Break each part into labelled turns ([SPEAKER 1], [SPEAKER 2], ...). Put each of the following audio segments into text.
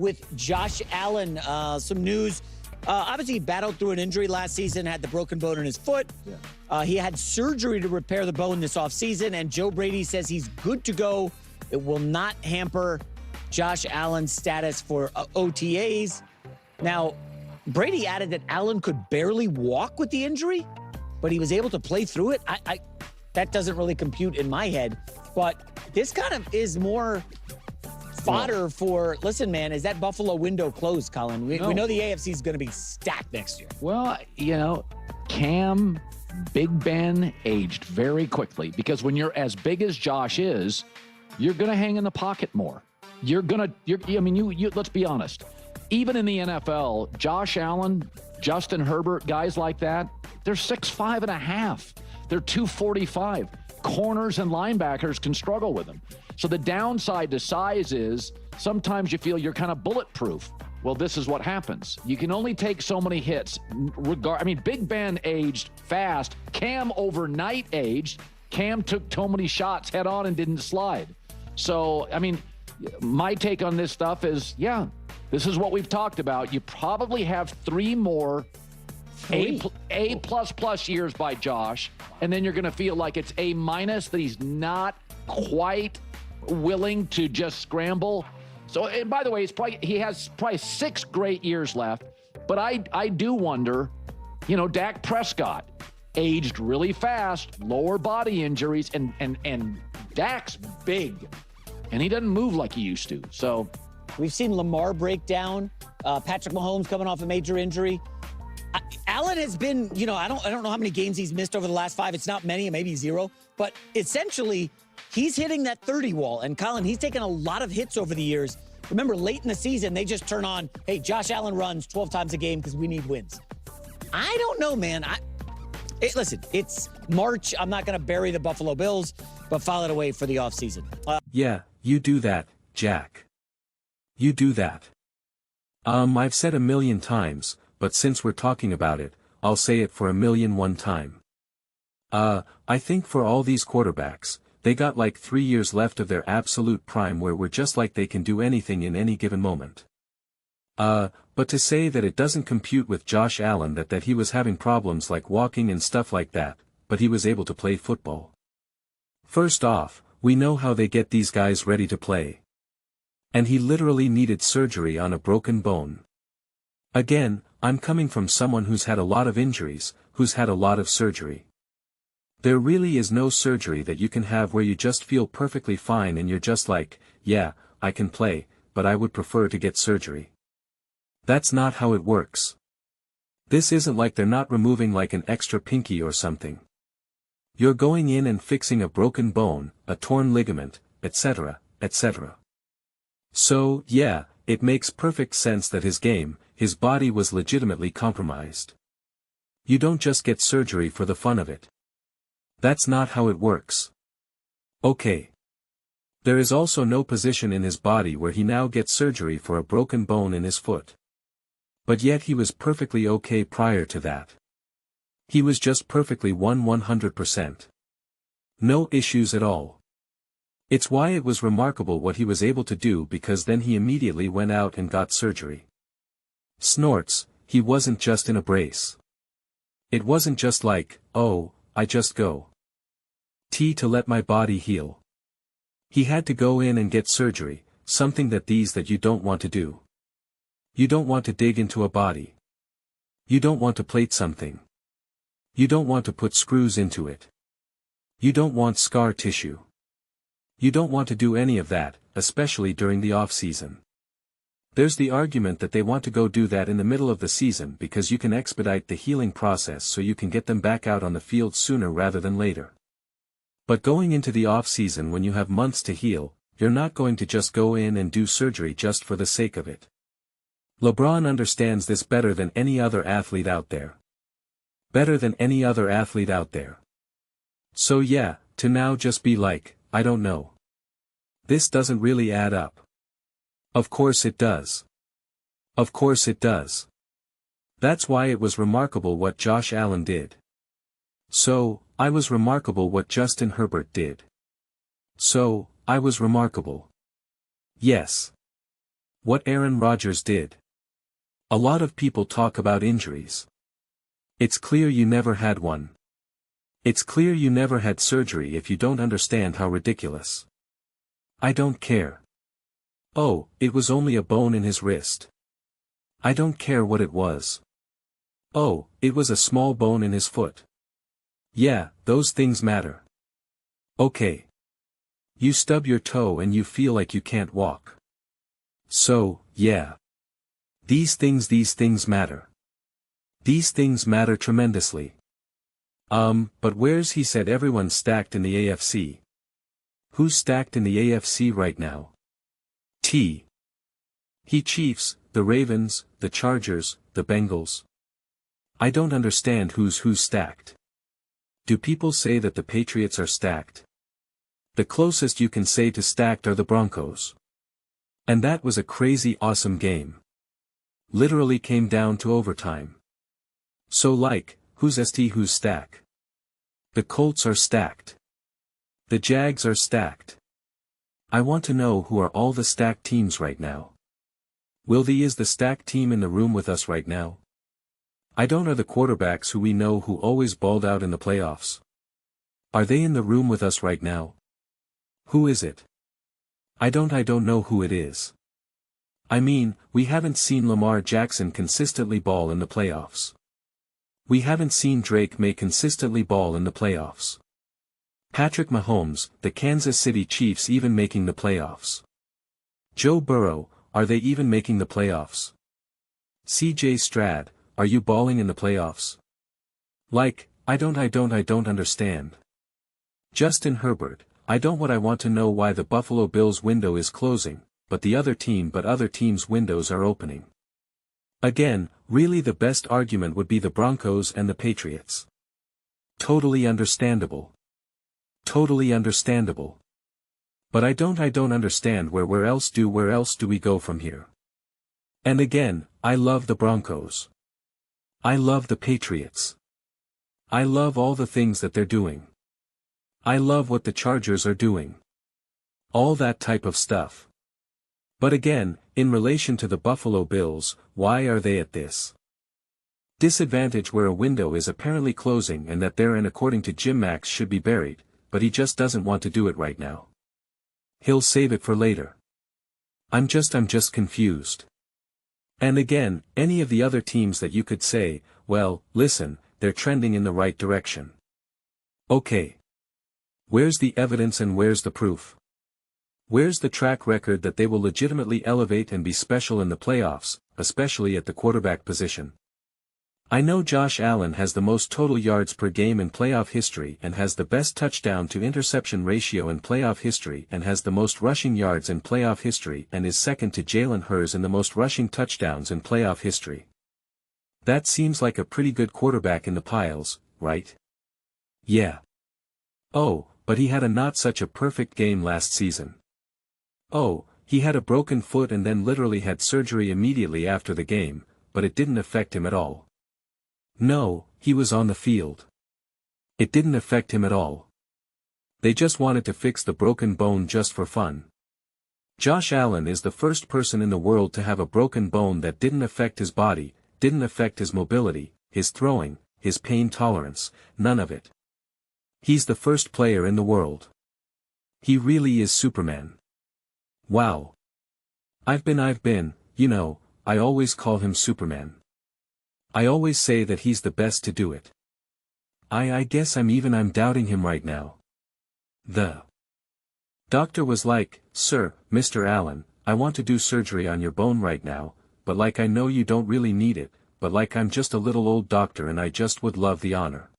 [SPEAKER 1] with Josh Allen. Some news. Obviously, he battled through an injury last season, had the broken bone in his foot. Yeah. He had surgery to repair the bone this offseason, and Joe Brady says he's good to go. It will not hamper Josh Allen's status for OTAs. Now, Brady added that Allen could barely walk with the injury, but he was able to play through it. That doesn't really compute in my head, but this kind of is more fodder for, listen, man, is that Buffalo window closed, Colin? We know the AFC is going to be stacked next year.
[SPEAKER 2] Well, Cam, Big Ben aged very quickly because when you're as big as Josh is, you're going to hang in the pocket more. Let's be honest. Even in the NFL, Josh Allen, Justin Herbert, guys like that, they're 6'5.5". They're 245. Corners and linebackers can struggle with them. So the downside to size is sometimes you feel you're kind of bulletproof. Well, this is what happens. You can only take so many hits. Big Ben aged fast. Cam overnight aged. Cam took so many shots head on and didn't slide. So, my take on this stuff is, this is what we've talked about. You probably have 3 more A plus years by Josh, and then you're going to feel like it's A- that he's not quite willing to just scramble. So, and by the way, he has probably 6 great years left, but I do wonder, Dak Prescott aged really fast, lower body injuries, and Dak's big, and he doesn't move like he used to. So
[SPEAKER 1] we've seen Lamar break down, Patrick Mahomes coming off a major injury. Allen has been, I don't know how many games he's missed over the last 5. It's not many, maybe 0. But essentially, he's hitting that 30 wall. And Colin, he's taken a lot of hits over the years. Remember, late in the season, they just turn on, hey, Josh Allen runs 12 times a game because we need wins. I don't know, man. Listen, it's March. I'm not going to bury the Buffalo Bills, but file it away for the offseason.
[SPEAKER 3] Yeah, you do that, Jack. You do that. I've said 1,000,000 times, but since we're talking about it, I'll say it for 1,000,001 time. I think for all these quarterbacks, they got like 3 years left of their absolute prime where we're just like they can do anything in any given moment. But to say that it doesn't compute with Josh Allen that he was having problems like walking and stuff like that, but he was able to play football. First off, we know how they get these guys ready to play. And he literally needed surgery on a broken bone. Again, I'm coming from someone who's had a lot of injuries, who's had a lot of surgery. There really is no surgery that you can have where you just feel perfectly fine and you're just like, yeah, I can play, but I would prefer to get surgery. That's not how it works. This isn't like they're not removing like an extra pinky or something. You're going in and fixing a broken bone, a torn ligament, etc., etc. So, yeah, it makes perfect sense that his body was legitimately compromised. You don't just get surgery for the fun of it. That's not how it works. Okay. There is also no position in his body where he now gets surgery for a broken bone in his foot. But yet he was perfectly okay prior to that. He was just perfectly 100%. No issues at all. It's why it was remarkable what he was able to do because then he immediately went out and got surgery. Snorts, he wasn't just in a brace. It wasn't just like, oh, I just go to let my body heal. He had to go in and get surgery, something that you don't want to do. You don't want to dig into a body. You don't want to plate something. You don't want to put screws into it. You don't want scar tissue. You don't want to do any of that, especially during the off-season. There's the argument that they want to go do that in the middle of the season because you can expedite the healing process so you can get them back out on the field sooner rather than later. But going into the off-season when you have months to heal, you're not going to just go in and do surgery just for the sake of it. LeBron understands this better than any other athlete out there. Better than any other athlete out there. So yeah, to now just be like, I don't know. This doesn't really add up. Of course it does. Of course it does. That's why it was remarkable what Josh Allen did. So, I was remarkable what Justin Herbert did. So, I was remarkable. Yes. What Aaron Rodgers did. A lot of people talk about injuries. It's clear you never had one. It's clear you never had surgery if you don't understand how ridiculous. I don't care. Oh, it was only a bone in his wrist. I don't care what it was. Oh, it was a small bone in his foot. Yeah, those things matter. Okay. You stub your toe and you feel like you can't walk. So, yeah. These things matter. These things matter tremendously. But where's he said everyone's stacked in the AFC? Who's stacked in the AFC right now? He Chiefs, the Ravens, the Chargers, the Bengals. I don't understand who's stacked. Do people say that the Patriots are stacked? The closest you can say to stacked are the Broncos. And that was a crazy awesome game. Literally came down to overtime. So who's stack? The Colts are stacked. The Jags are stacked. I want to know who are all the stacked teams right now. Is the stacked team in the room with us right now? I don't know the quarterbacks who we know who always balled out in the playoffs. Are they in the room with us right now? Who is it? I don't know who it is. I mean, we haven't seen Lamar Jackson consistently ball in the playoffs. We haven't seen Drake May consistently ball in the playoffs. Patrick Mahomes, the Kansas City Chiefs even making the playoffs. Joe Burrow, are they even making the playoffs? CJ Stroud, are you balling in the playoffs? I don't understand. Justin Herbert, I want to know why the Buffalo Bills window is closing, but other teams' windows are opening. Again, really the best argument would be the Broncos and the Patriots. Totally understandable. Totally understandable. But I don't understand where else do we go from here? And again, I love the Broncos. I love the Patriots. I love all the things that they're doing. I love what the Chargers are doing. All that type of stuff. But again, in relation to the Buffalo Bills, why are they at this disadvantage where a window is apparently closing and that therein according to Jim Max should be buried, but he just doesn't want to do it right now. He'll save it for later. I'm just confused. And again, any of the other teams that you could say, well, listen, they're trending in the right direction. Okay. Where's the evidence and where's the proof? Where's the track record that they will legitimately elevate and be special in the playoffs, especially at the quarterback position? I know Josh Allen has the most total yards per game in playoff history and has the best touchdown to interception ratio in playoff history and has the most rushing yards in playoff history and is second to Jalen Hurts in the most rushing touchdowns in playoff history. That seems like a pretty good quarterback in the piles, right? Yeah. Oh, but he had a not such a perfect game last season. Oh, he had a broken foot and then literally had surgery immediately after the game, but it didn't affect him at all. No, he was on the field. It didn't affect him at all. They just wanted to fix the broken bone just for fun. Josh Allen is the first person in the world to have a broken bone that didn't affect his body, didn't affect his mobility, his throwing, his pain tolerance, none of it. He's the first player in the world. He really is Superman. Wow. I've been, I always call him Superman. I always say that he's the best to do it. I guess I'm doubting him right now. The doctor was like, "Sir, Mr. Allen, I want to do surgery on your bone right now, but I know you don't really need it, but I'm just a little old doctor and I just would love the honor.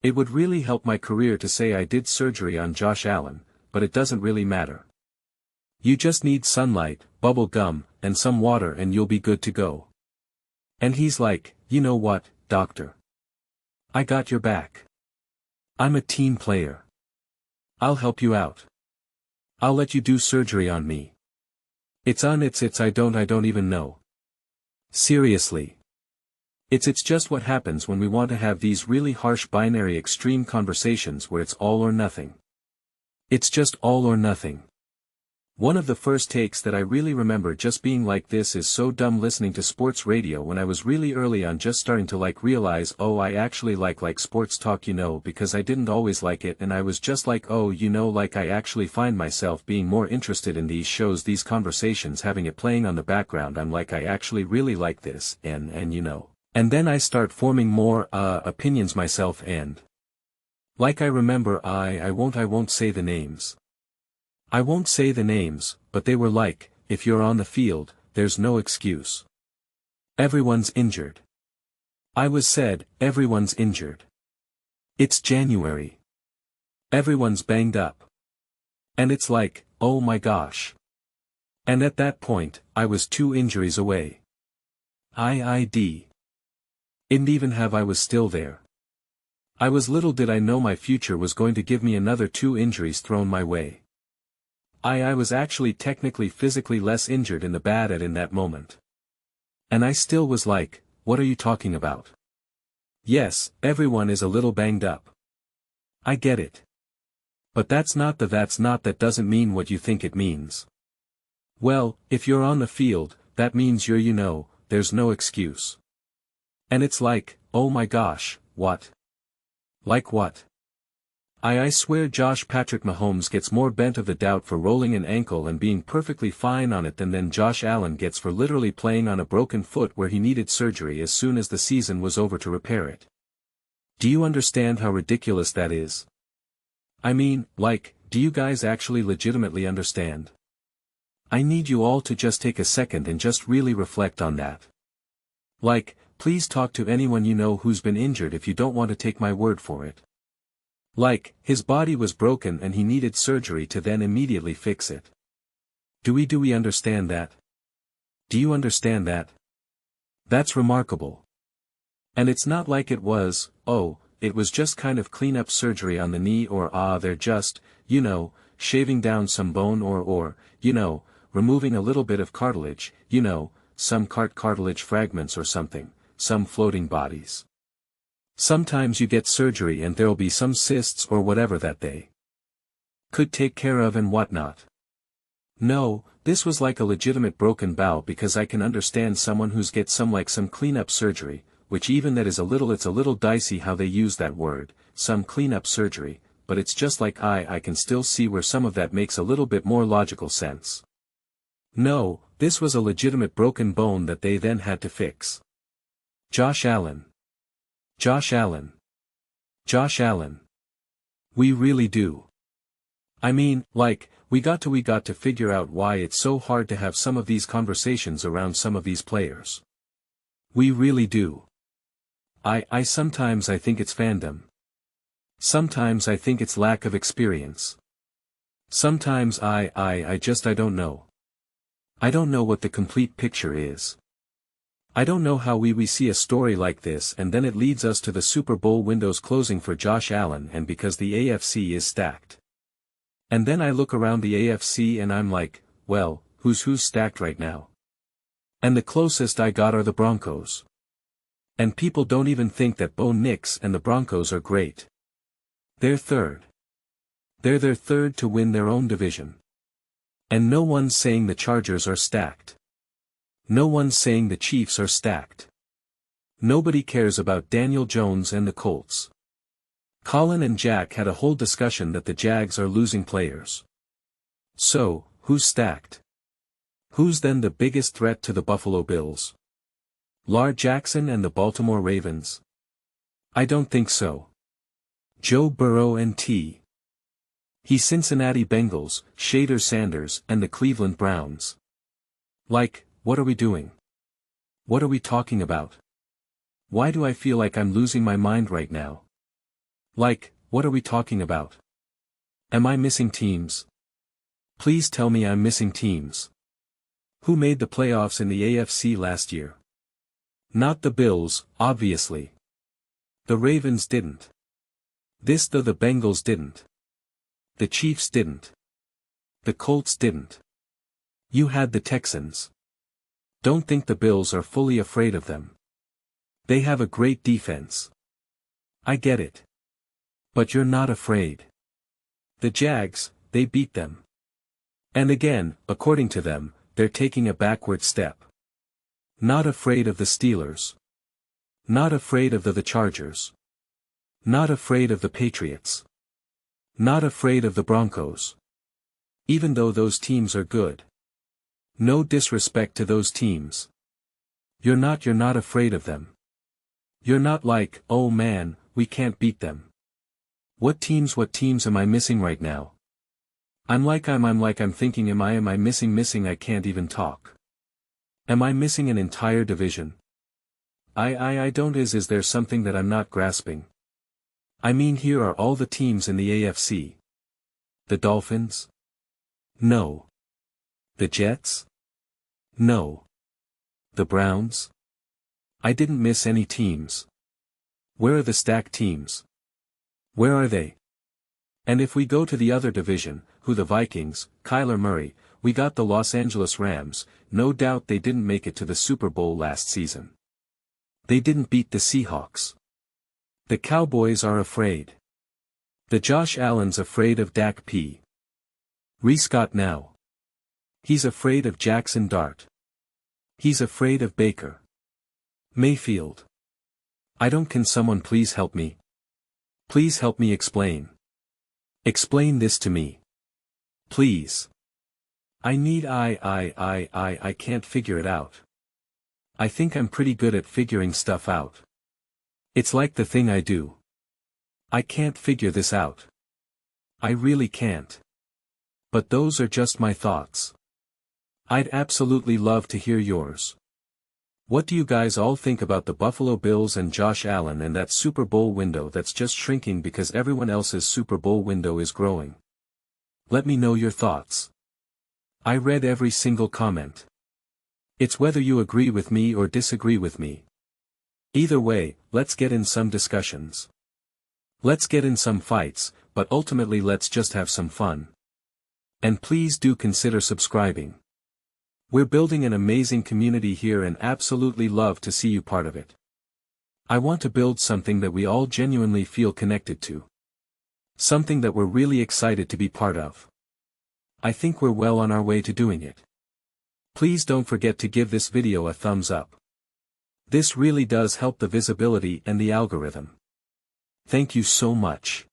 [SPEAKER 3] It would really help my career to say I did surgery on Josh Allen, but it doesn't really matter. You just need sunlight, bubble gum, and some water and you'll be good to go." And he's like, "You know what, doctor? I got your back. I'm a team player. I'll help you out. I'll let you do surgery on me. I don't even know. Seriously. It's just what happens when we want to have these really harsh binary extreme conversations where it's all or nothing. It's just all or nothing. One of the first takes that I really remember just being like, this is so dumb, listening to sports radio when I was really early on, just starting to realize, oh, I actually like sports talk, because I didn't always like it, and I was just like, oh, I actually find myself being more interested in these shows, these conversations, having it playing on the background. I'm like, I actually really like this, and and then I start forming more opinions myself, and I remember I won't say the names. I won't say the names, but they were like, if you're on the field, there's no excuse. Everyone's injured. I was said, everyone's injured. It's January. Everyone's banged up. And it's like, oh my gosh. And at that point, I was 2 injuries away. Didn't even have I was still there. I was, little did I know my future was going to give me another 2 injuries thrown my way. I was actually technically physically less injured in the bad in that moment. And I still was like, what are you talking about? Yes, everyone is a little banged up. I get it. But that doesn't mean what you think it means. Well, if you're on the field, that means you're, there's no excuse. And it's like, oh my gosh, what? Like what? I swear Patrick Mahomes gets more bent of the doubt for rolling an ankle and being perfectly fine on it than Josh Allen gets for literally playing on a broken foot where he needed surgery as soon as the season was over to repair it. Do you understand how ridiculous that is? I mean, do you guys actually legitimately understand? I need you all to just take a second and just really reflect on that. Please talk to anyone you know who's been injured if you don't want to take my word for it. His body was broken and he needed surgery to then immediately fix it. Do we understand that? Do you understand that? That's remarkable. And it's not like it was, oh, it was just kind of clean-up surgery on the knee, or they're just, shaving down some bone, or removing a little bit of cartilage, some cartilage fragments or something, some floating bodies. Sometimes you get surgery and there'll be some cysts or whatever that they could take care of and whatnot. No, this was like a legitimate broken bowel, because I can understand someone who's get some cleanup surgery, which even that is it's a little dicey how they use that word, some cleanup surgery, but it's just like I can still see where some of that makes a little bit more logical sense. No, this was a legitimate broken bone that they then had to fix. Josh Allen. Josh Allen. Josh Allen. We really do. I mean, we got to figure out why it's so hard to have some of these conversations around some of these players. We really do. Sometimes I think it's fandom. Sometimes I think it's lack of experience. Sometimes I don't know. I don't know what the complete picture is. I don't know how we see a story like this and then it leads us to the Super Bowl windows closing for Josh Allen, and because the AFC is stacked. And then I look around the AFC and I'm like, well, who's stacked right now? And the closest I got are the Broncos. And people don't even think that Bo Nix and the Broncos are great. They're third. They're their third to win their own division. And no one's saying the Chargers are stacked. No one's saying the Chiefs are stacked. Nobody cares about Daniel Jones and the Colts. Colin and Jack had a whole discussion that the Jags are losing players. So, who's stacked? Who's then the biggest threat to the Buffalo Bills? Lamar Jackson and the Baltimore Ravens? I don't think so. Joe Burrow and T. He Cincinnati Bengals, Shader Sanders and the Cleveland Browns. What are we doing? What are we talking about? Why do I feel like I'm losing my mind right now? What are we talking about? Am I missing teams? Please tell me I'm missing teams. Who made the playoffs in the AFC last year? Not the Bills, obviously. The Ravens didn't. The Bengals didn't. The Chiefs didn't. The Colts didn't. You had the Texans. Don't think the Bills are fully afraid of them. They have a great defense. I get it. But you're not afraid. The Jags, they beat them. And again, according to them, they're taking a backward step. Not afraid of the Steelers. Not afraid of the Chargers. Not afraid of the Patriots. Not afraid of the Broncos. Even though those teams are good. No disrespect to those teams. You're not afraid of them. You're not like, oh man, we can't beat them. What teams am I missing right now? I'm thinking am I missing I can't even talk. Am I missing an entire division? I don't is there something that I'm not grasping? I mean here are all the teams in the AFC. The Dolphins? No. The Jets? No. The Browns? I didn't miss any teams. Where are the stacked teams? Where are they? And if we go to the other division, who the Vikings, Kyler Murray, we got the Los Angeles Rams, no doubt they didn't make it to the Super Bowl last season. They didn't beat the Seahawks. The Cowboys are afraid. The Josh Allen's afraid of Dak Prescott now. He's afraid of Jackson Dart. He's afraid of Baker Mayfield. Can someone please help me? Please help me explain. Explain this to me. Please. I can't figure it out. I think I'm pretty good at figuring stuff out. It's like the thing I do. I can't figure this out. I really can't. But those are just my thoughts. I'd absolutely love to hear yours. What do you guys all think about the Buffalo Bills and Josh Allen and that Super Bowl window that's just shrinking because everyone else's Super Bowl window is growing? Let me know your thoughts. I read every single comment. It's whether you agree with me or disagree with me. Either way, let's get in some discussions. Let's get in some fights, but ultimately let's just have some fun. And please do consider subscribing. We're building an amazing community here and absolutely love to see you part of it. I want to build something that we all genuinely feel connected to. Something that we're really excited to be part of. I think we're well on our way to doing it. Please don't forget to give this video a thumbs up. This really does help the visibility and the algorithm. Thank you so much.